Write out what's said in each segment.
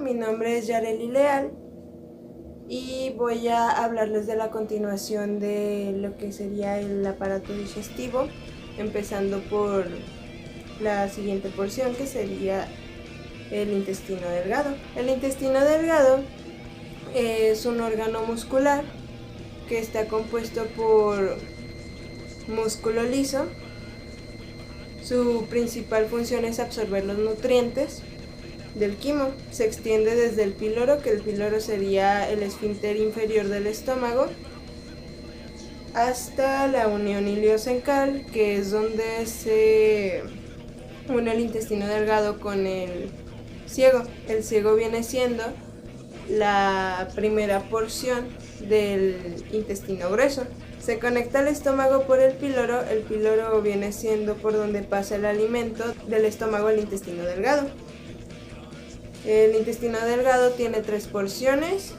mi nombre es Yareli Leal y voy a hablarles de la continuación de lo que sería el aparato digestivo, empezando por la siguiente porción, que sería el intestino delgado. El intestino delgado es un órgano muscular que está compuesto por músculo liso. Su principal función es absorber los nutrientes del quimo. Se extiende desde el píloro, que el píloro sería el esfínter inferior del estómago, hasta la unión iliocencal, que es donde se une el intestino delgado con el ciego. El ciego viene siendo la primera porción del intestino grueso. Se conecta al estómago por el píloro viene siendo por donde pasa el alimento del estómago al intestino delgado. El intestino delgado tiene 3 porciones.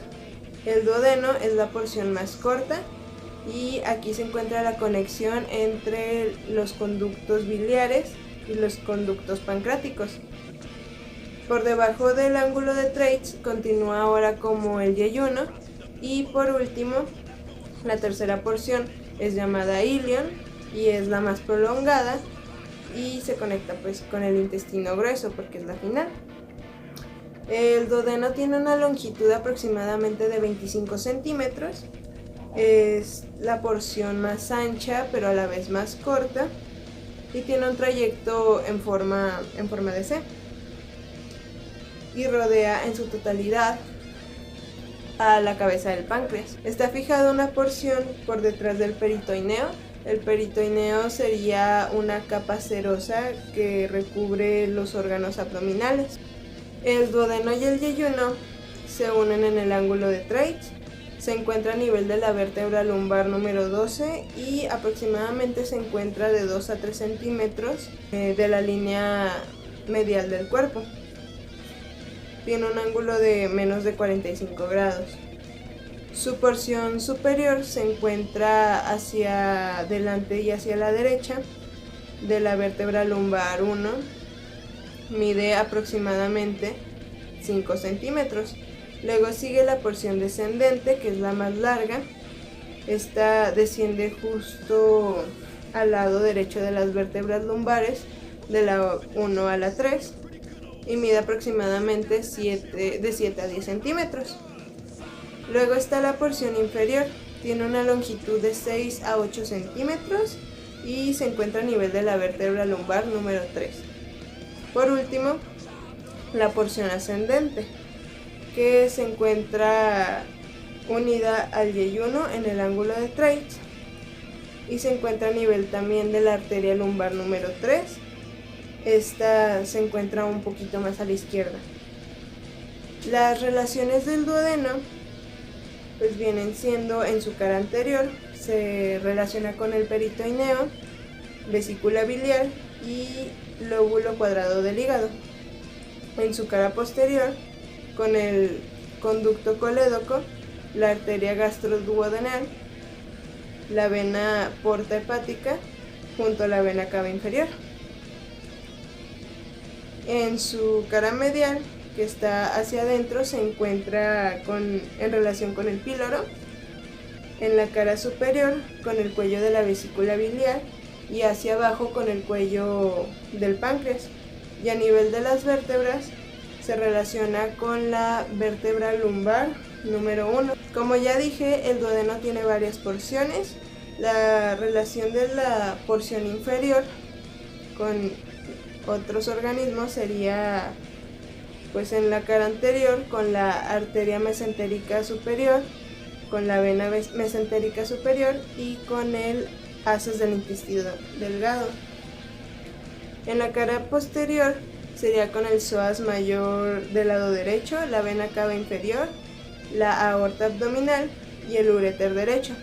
El duodeno es la porción más corta y aquí se encuentra la conexión entre los conductos biliares y los conductos pancreáticos. Por debajo del ángulo de Treitz continúa ahora como el yeyuno, y por último la tercera porción es llamada ilion y es la más prolongada y se conecta pues con el intestino grueso porque es la final. El duodeno tiene una longitud aproximadamente de 25 centímetros, es la porción más ancha pero a la vez más corta y tiene un trayecto en forma de C y rodea en su totalidad a la cabeza del páncreas. Está fijada una porción por detrás del peritoineo. El peritoineo sería una capa cerosa que recubre los órganos abdominales. El duodeno y el yeyuno se unen en el ángulo de Treitz. Se encuentra a nivel de la vértebra lumbar número 12 y aproximadamente se encuentra de 2 a 3 centímetros de la línea medial del cuerpo. Tiene un ángulo de menos de 45 grados. Su porción superior se encuentra hacia adelante y hacia la derecha de la vértebra lumbar 1. Mide aproximadamente 5 centímetros. Luego sigue la porción descendente, que es la más larga. Esta desciende justo al lado derecho de las vértebras lumbares, de la 1 a la 3, y mide aproximadamente de 7 a 10 centímetros. Luego está la porción inferior, tiene una longitud de 6 a 8 centímetros y se encuentra a nivel de la vértebra lumbar número 3. Por último, la porción ascendente, que se encuentra unida al yeyuno en el ángulo de Treitz y se encuentra a nivel también de la arteria lumbar número 3. Esta se encuentra un poquito más a la izquierda. Las relaciones del duodeno pues vienen siendo: en su cara anterior se relaciona con el peritoineo, vesícula biliar y lóbulo cuadrado del hígado. En su cara posterior con el conducto colédoco, la arteria gastroduodenal, la vena porta hepática junto a la vena cava inferior. En su cara medial, que está hacia adentro, se encuentra en relación con el píloro. En la cara superior con el cuello de la vesícula biliar y hacia abajo con el cuello del páncreas. Y a nivel de las vértebras se relaciona con la vértebra lumbar número 1. Como ya dije, el duodeno tiene varias porciones. La relación de la porción inferior con otros organismos sería pues en la cara anterior con la arteria mesentérica superior, con la vena mesentérica superior y con el haces del intestino delgado. En la cara posterior sería con el psoas mayor del lado derecho, la vena cava inferior, la aorta abdominal y el uréter derecho.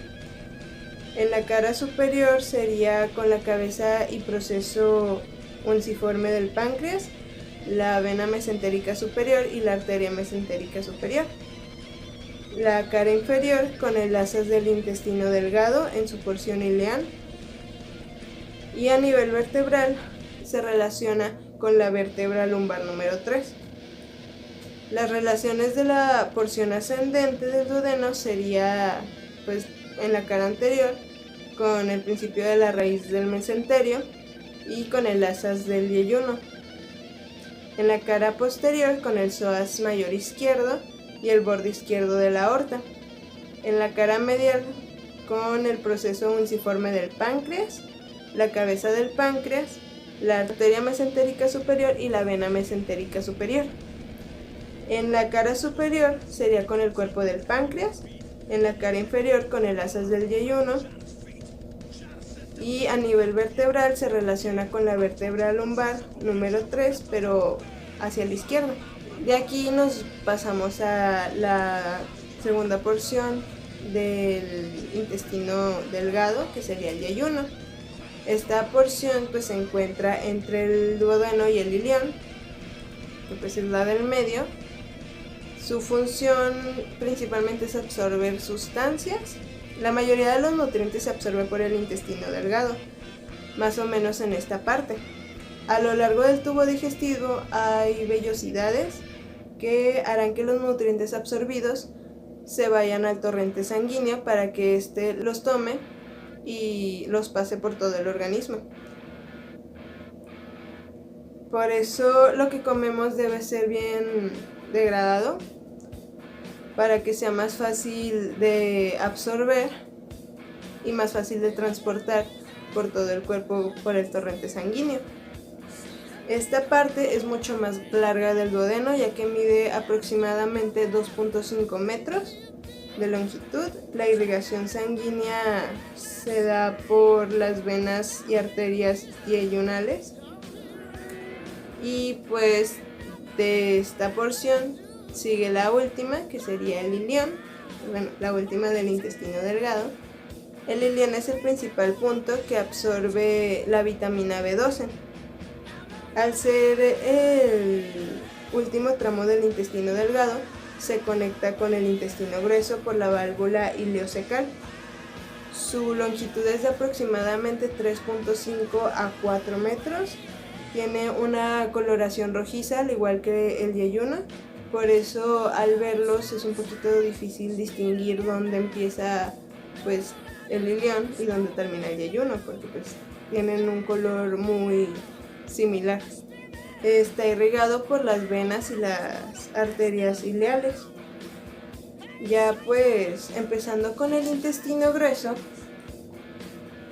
En la cara superior sería con la cabeza y proceso unciforme del páncreas, la vena mesentérica superior y la arteria mesentérica superior. La cara inferior con el asas del intestino delgado en su porción ileal. Y a nivel vertebral se relaciona con la vértebra lumbar número 3. Las relaciones de la porción ascendente del duodeno sería, pues, en la cara anterior, con el principio de la raíz del mesenterio y con el asas del yeyuno. En la cara posterior, con el psoas mayor izquierdo y el borde izquierdo de la aorta. En la cara medial, con el proceso unciforme del páncreas, la cabeza del páncreas, la arteria mesentérica superior y la vena mesentérica superior. En la cara superior sería con el cuerpo del páncreas, en la cara inferior con el asas del yeyuno, y a nivel vertebral se relaciona con la vértebra lumbar número 3, pero hacia la izquierda. De aquí nos pasamos a la segunda porción del intestino delgado, que sería el yeyuno. Esta porción pues se encuentra entre el duodeno y el ilión, que pues es la del medio. Su función principalmente es absorber sustancias. La mayoría de los nutrientes se absorbe por el intestino delgado, más o menos en esta parte. A lo largo del tubo digestivo hay vellosidades que harán que los nutrientes absorbidos se vayan al torrente sanguíneo para que éste los tome y los pase por todo el organismo. Por eso lo que comemos debe ser bien degradado, para que sea más fácil de absorber y más fácil de transportar por todo el cuerpo por el torrente sanguíneo. Esta parte es mucho más larga del duodeno, ya que mide aproximadamente 2.5 metros de longitud. La irrigación sanguínea se da por las venas y arterias yeyunales, y pues de esta porción sigue la última, que sería el ilión, bueno, la última del intestino delgado. El ilión es el principal punto que absorbe la vitamina B12. Al ser el último tramo del intestino delgado, se conecta con el intestino grueso por la válvula ileocecal. Su longitud es de aproximadamente 3.5 a 4 metros. Tiene una coloración rojiza, al igual que el yeyuno. Por eso al verlos es un poquito difícil distinguir dónde empieza pues el ilión y dónde termina el yeyuno, porque pues tienen un color muy similar. Está irrigado por las venas y las arterias ileales. Ya pues empezando con el intestino grueso,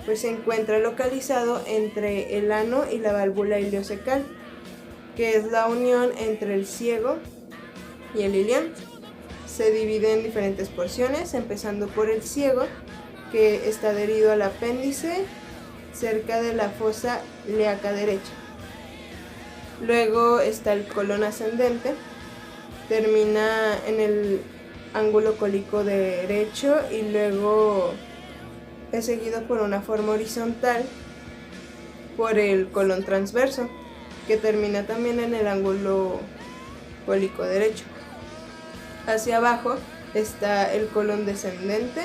pues se encuentra localizado entre el ano y la válvula ileocecal, que es la unión entre el ciego y el ilión. Se divide en diferentes porciones, empezando por el ciego, que está adherido al apéndice cerca de la fosa ilíaca derecha. Luego está el colon ascendente, termina en el ángulo cólico derecho y luego es seguido por una forma horizontal por el colon transverso, que termina también en el ángulo cólico derecho. Hacia abajo está el colon descendente,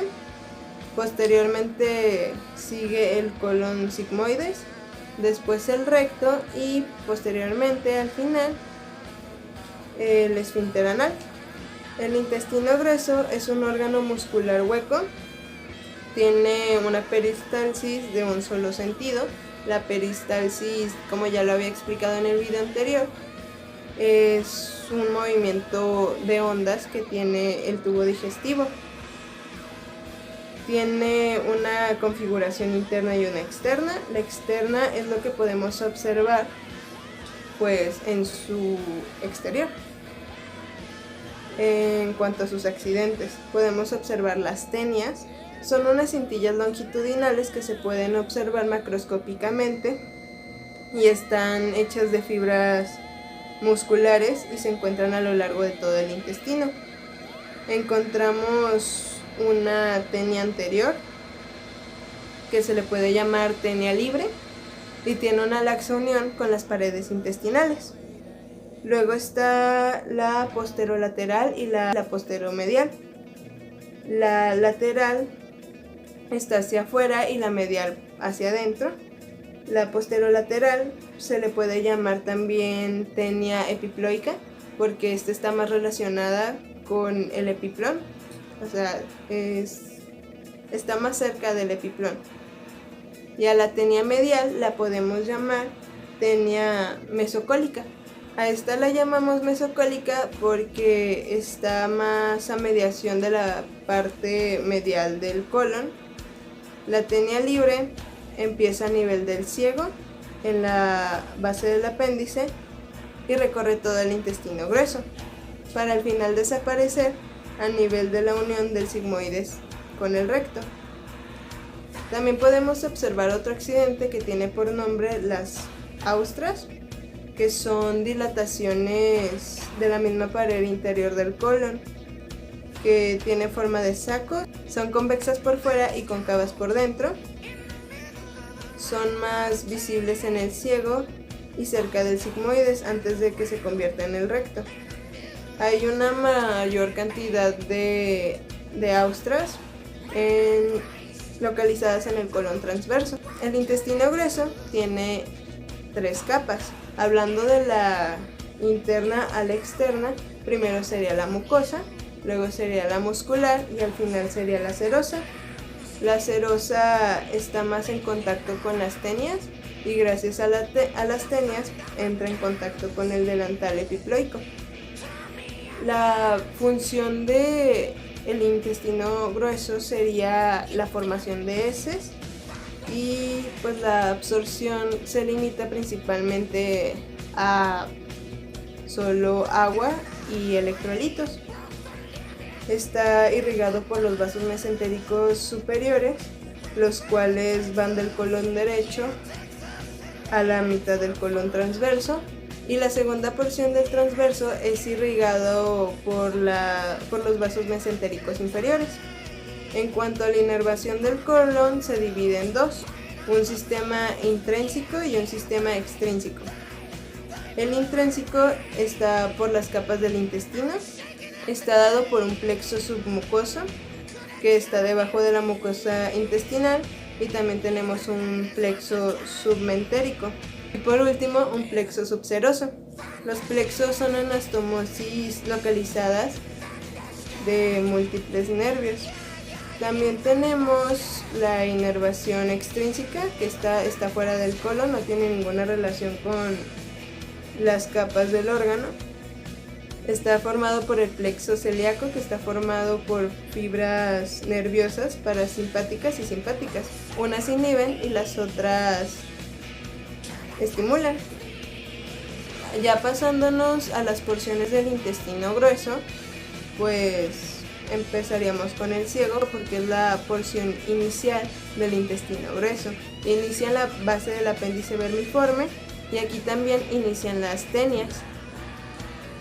posteriormente sigue el colon sigmoides, después el recto y posteriormente al final el esfínter anal. El intestino grueso es un órgano muscular hueco, tiene una peristalsis de un solo sentido. La peristalsis, como ya lo había explicado en el video anterior, es un movimiento de ondas que tiene el tubo digestivo. Tiene una configuración interna y una externa. La externa es lo que podemos observar pues en su exterior. En cuanto a sus accidentes, podemos observar las tenias. Son unas cintillas longitudinales que se pueden observar macroscópicamente y están hechas de fibras musculares y se encuentran a lo largo de todo el intestino. Encontramos una tenia anterior, que se le puede llamar tenia libre, y tiene una laxa unión con las paredes intestinales. Luego está la posterolateral y la posteromedial. La lateral está hacia afuera y la medial hacia adentro. La posterolateral se le puede llamar también tenia epiploica porque esta está más relacionada con el epiplón, o sea, está más cerca del epiplón. Y a la tenia medial la podemos llamar tenia mesocólica. A esta la llamamos mesocólica porque está más a mediación de la parte medial del colon. La tenia libre empieza a nivel del ciego, en la base del apéndice, y recorre todo el intestino grueso, para al final desaparecer a nivel de la unión del sigmoides con el recto. También podemos observar otro accidente que tiene por nombre las austras, que son dilataciones de la misma pared interior del colon, que tiene forma de saco, son convexas por fuera y cóncavas por dentro, son más visibles en el ciego y cerca del sigmoides antes de que se convierta en el recto. Hay una mayor cantidad de austras localizadas en el colon transverso. El intestino grueso tiene 3 capas. Hablando de la interna a la externa, primero sería la mucosa, luego sería la muscular y al final sería la serosa. La serosa está más en contacto con las tenias y gracias a las tenias entra en contacto con el delantal epiploico. La función del intestino grueso sería la formación de heces, y pues la absorción se limita principalmente a solo agua y electrolitos. Está irrigado por los vasos mesentéricos superiores, los cuales van del colon derecho a la mitad del colon transverso, y la segunda porción del transverso es irrigado por los vasos mesentéricos inferiores. En cuanto a la inervación del colon, se divide en dos, un sistema intrínseco y un sistema extrínseco. El intrínseco está por las capas del intestino, está dado por un plexo submucoso que está debajo de la mucosa intestinal, y también tenemos un plexo submentérico y por último un plexo subseroso. Los plexos son anastomosis localizadas de múltiples nervios. También tenemos la inervación extrínseca, que está fuera del colon, no tiene ninguna relación con las capas del órgano. Está formado por el plexo celíaco, que está formado por fibras nerviosas parasimpáticas y simpáticas. Unas inhiben y las otras estimulan. Ya pasándonos a las porciones del intestino grueso, pues empezaríamos con el ciego, porque es la porción inicial del intestino grueso. Inicia en la base del apéndice vermiforme y aquí también inician las tenias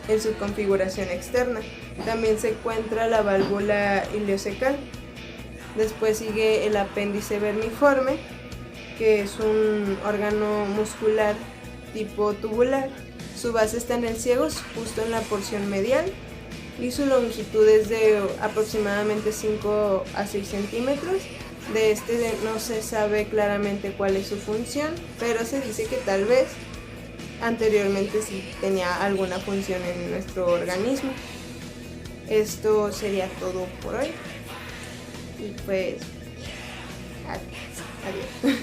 en su configuración externa. También se encuentra la válvula ileocecal. Después sigue el apéndice vermiforme, que es un órgano muscular tipo tubular. Su base está en el ciego, justo en la porción medial, y su longitud es de aproximadamente 5 a 6 centímetros. De este no se sabe claramente cuál es su función, pero se dice que tal vez anteriormente sí tenía alguna función en nuestro organismo. Esto sería todo por hoy y pues adiós.